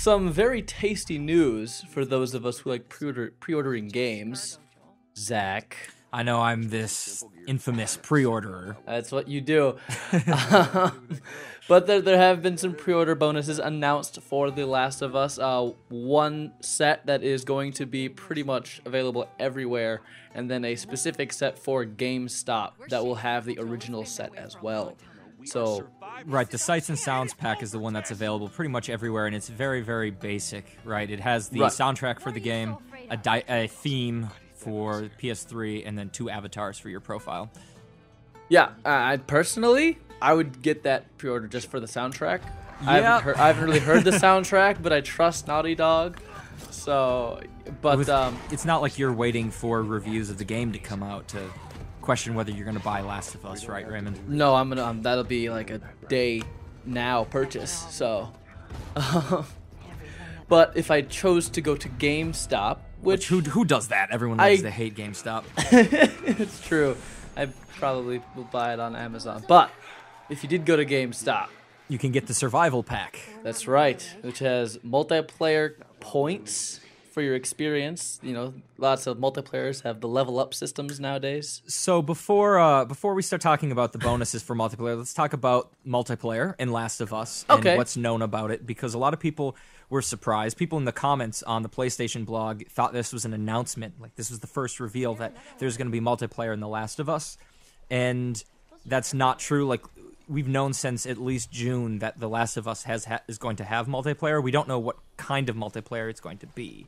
some very tasty news for those of us who like pre-ordering games. Zach. I know I'm this infamous pre-orderer. That's what you do. But there have been some pre-order bonuses announced for The Last of Us. One set that is going to be pretty much available everywhere, and then a specific set for GameStop that will have the original set as well. So, right, the Sights and Sounds pack is the one that's available pretty much everywhere, and it's very, very basic, right? It has the soundtrack for the game, a theme for PS3, and then 2 avatars for your profile. Yeah, I personally, I would get that pre-order just for the soundtrack. Yeah. I haven't really heard the soundtrack, but I trust Naughty Dog. So, but it's not like you're waiting for reviews of the game to come out to question whether you're going to buy Last of Us, right, Raymond? No, I'm gonna. That'll be like a day now purchase. So, but if I chose to go to GameStop, which who does that? Everyone loves to hate GameStop. It's true. I probably will buy it on Amazon. But if you did go to GameStop, you can get the survival pack. That's right, which has multiplayer points for your experience. You know, lots of multiplayers have the level up systems nowadays. So before we start talking about the bonuses for multiplayer, let's talk about multiplayer in Last of Us and what's known about it, because a lot of people were surprised. People in the comments on the PlayStation blog thought this was an announcement, like this was the first reveal that there's going to be multiplayer in The Last of Us, and that's not true. Like, we've known since at least June that The Last of Us is going to have multiplayer. We don't know what kind of multiplayer it's going to be.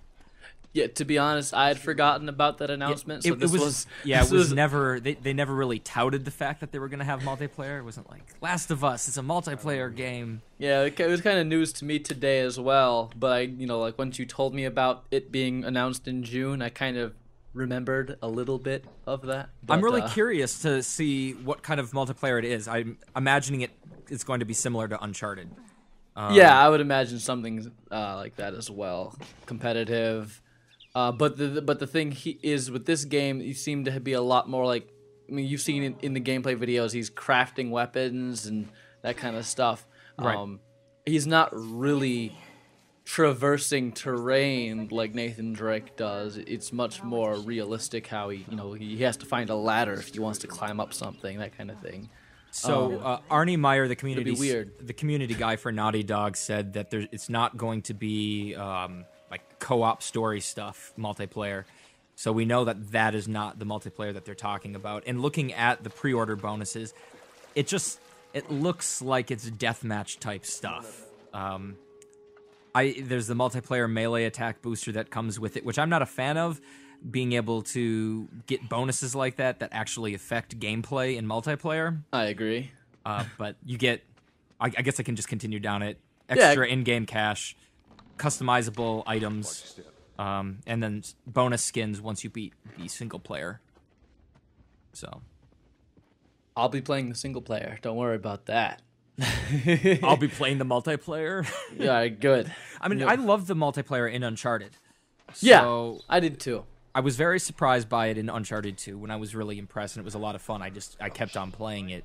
Yeah, to be honest, I had forgotten about that announcement. Yeah, it was never. They never really touted the fact that they were going to have multiplayer. It wasn't like Last of Us. It's a multiplayer game. Yeah, it was kind of news to me today as well. But like once you told me about it being announced in June, I kind of remembered a little bit of that. But, I'm really curious to see what kind of multiplayer it is. I'm imagining it's going to be similar to Uncharted. Yeah, I would imagine something like that as well, competitive. But the thing is with this game, you seem to be a lot more like, I mean, you've seen in the gameplay videos, he's crafting weapons and that kind of stuff. Right. He's not really traversing terrain like Nathan Drake does. It's much more realistic how he has to find a ladder if he wants to climb up something, that kind of thing. So Arnie Meyer, the community guy for Naughty Dog, said that it's not going to be like co-op story stuff, multiplayer. So we know that is not the multiplayer that they're talking about. And looking at the pre-order bonuses, it looks like it's deathmatch type stuff. There's the multiplayer melee attack booster that comes with it, which I'm not a fan of. Being able to get bonuses like that actually affect gameplay in multiplayer. I agree. But you get, I guess I can just continue down it. Extra in-game cash, customizable items, and then bonus skins once you beat the single player. So, I'll be playing the single player. Don't worry about that. I'll be playing the multiplayer. Yeah, good. I mean, I love the multiplayer in Uncharted. So yeah, I did too. I was very surprised by it in Uncharted 2 when I was really impressed, and it was a lot of fun. I kept on playing it.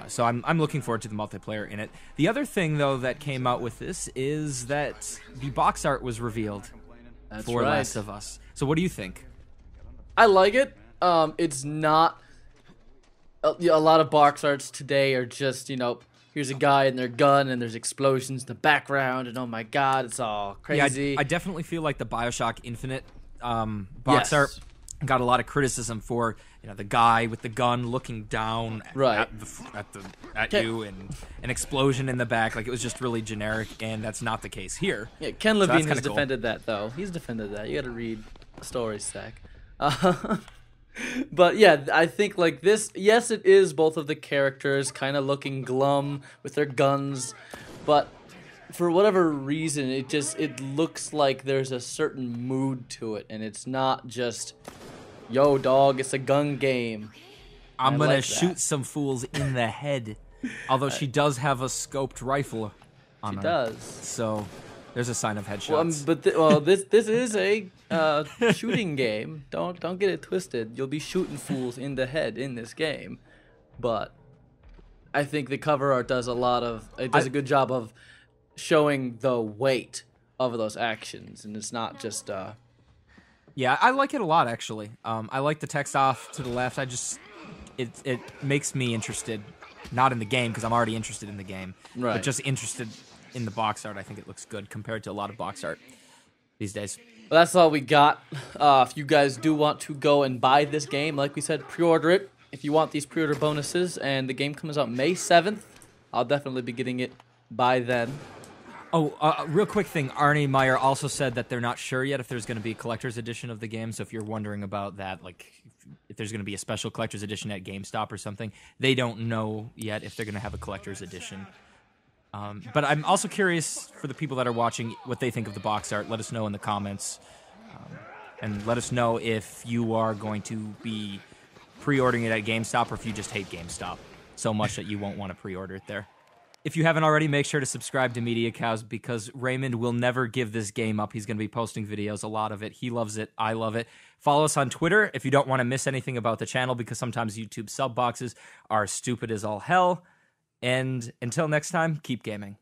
So I'm looking forward to the multiplayer in it. The other thing, though, that came out with this is that the box art was revealed for Last of Us. So what do you think? I like it. It's not... A lot of box arts today are just, here's a guy and their gun, and there's explosions in the background, and oh my god, it's all crazy. Yeah, I definitely feel like the BioShock Infinite box art got a lot of criticism for the guy with the gun looking down at you, and an explosion in the back. Like, it was just really generic, and that's not the case here. Yeah, Ken Levine has defended that, though. He's defended that. You got to read stories, Zach. But yeah, I think like this, yes, it is both of the characters kind of looking glum with their guns, but for whatever reason, it looks like there's a certain mood to it, and it's not just, yo, dog, it's a gun game. I'm going to shoot some fools in the head. Although she does have a scoped rifle on her. She does. So there's a sign of headshots. This is a shooting game. Don't get it twisted. You'll be shooting fools in the head in this game. But I think the cover art does a good job of showing the weight of those actions, and it's not just Yeah, I like it a lot, actually. I like the text off to the left. It makes me interested, not in the game, because I'm already interested in the game, right. but just interested in the box art. I think it looks good compared to a lot of box art these days. Well, that's all we got. If you guys do want to go and buy this game, like we said, pre-order it. If you want these pre-order bonuses, and the game comes out May 7th, I'll definitely be getting it by then. Oh, real quick thing. Arnie Meyer also said that they're not sure yet if there's going to be a collector's edition of the game. So if you're wondering about that, like if there's going to be a special collector's edition at GameStop or something, they don't know yet if they're going to have a collector's edition. But I'm also curious for the people that are watching what they think of the box art. Let us know in the comments. And let us know if you are going to be pre-ordering it at GameStop or if you just hate GameStop so much that you won't want to pre-order it there. If you haven't already, make sure to subscribe to Media Cows because Raymond will never give this game up. He's going to be posting videos, a lot of it. He loves it. I love it. Follow us on Twitter if you don't want to miss anything about the channel because sometimes YouTube sub boxes are stupid as all hell. And until next time, keep gaming.